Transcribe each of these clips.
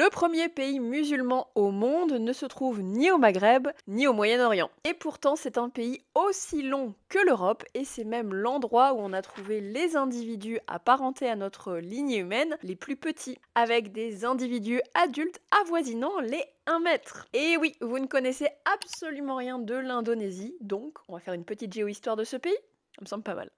Le premier pays musulman au monde ne se trouve ni au Maghreb ni au Moyen-Orient. Et pourtant, c'est un pays aussi long que l'Europe et c'est même l'endroit où on a trouvé les individus apparentés à notre lignée humaine les plus petits, avec des individus adultes avoisinant les 1 mètre. Et oui, vous ne connaissez absolument rien de l'Indonésie, donc on va faire une petite géohistoire de ce pays. Ça me semble pas mal.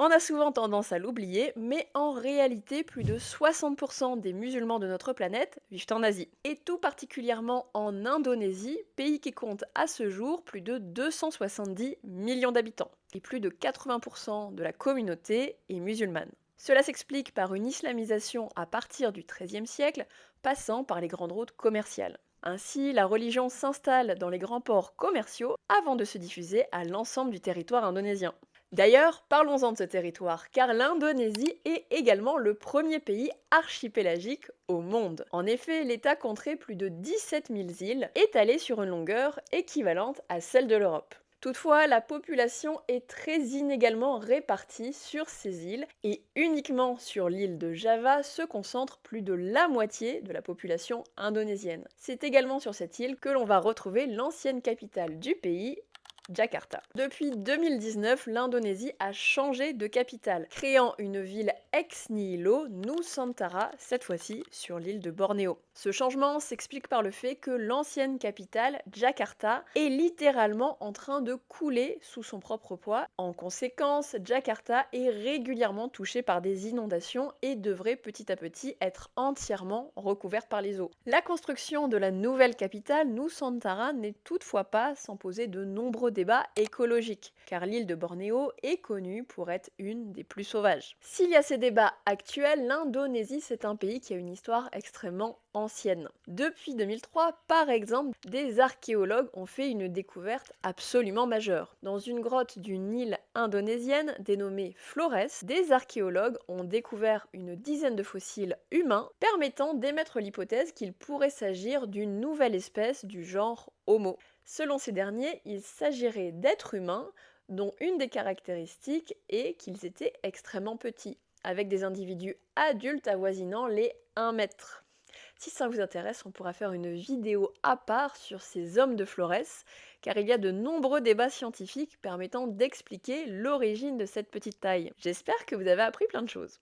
On a souvent tendance à l'oublier, mais en réalité, plus de 60% des musulmans de notre planète vivent en Asie. Et tout particulièrement en Indonésie, pays qui compte à ce jour plus de 270 millions d'habitants. Et plus de 80% de la communauté est musulmane. Cela s'explique par une islamisation à partir du XIIIe siècle, passant par les grandes routes commerciales. Ainsi, la religion s'installe dans les grands ports commerciaux avant de se diffuser à l'ensemble du territoire indonésien. D'ailleurs, parlons-en de ce territoire, car l'Indonésie est également le premier pays archipélagique au monde. En effet, l'État compterait plus de 17 000 îles, étalées sur une longueur équivalente à celle de l'Europe. Toutefois, la population est très inégalement répartie sur ces îles et uniquement sur l'île de Java se concentre plus de la moitié de la population indonésienne. C'est également sur cette île que l'on va retrouver l'ancienne capitale du pays, Jakarta. Depuis 2019, l'Indonésie a changé de capitale, créant une ville ex nihilo, Nusantara, cette fois-ci sur l'île de Bornéo. Ce changement s'explique par le fait que l'ancienne capitale, Jakarta, est littéralement en train de couler sous son propre poids. En conséquence, Jakarta est régulièrement touchée par des inondations et devrait petit à petit être entièrement recouverte par les eaux. La construction de la nouvelle capitale, Nusantara, n'est toutefois pas sans poser de nombreux débats écologiques, car l'île de Bornéo est connue pour être une des plus sauvages. S'il y a ces débats actuels, l'Indonésie, c'est un pays qui a une histoire extrêmement ancienne. Depuis 2003, par exemple, des archéologues ont fait une découverte absolument majeure. Dans une grotte d'une île indonésienne dénommée Flores, des archéologues ont découvert une dizaine de fossiles humains permettant d'émettre l'hypothèse qu'il pourrait s'agir d'une nouvelle espèce du genre Homo. Selon ces derniers, il s'agirait d'êtres humains dont une des caractéristiques est qu'ils étaient extrêmement petits, avec des individus adultes avoisinant les 1 mètre. Si ça vous intéresse, on pourra faire une vidéo à part sur ces hommes de Flores, car il y a de nombreux débats scientifiques permettant d'expliquer l'origine de cette petite taille. J'espère que vous avez appris plein de choses.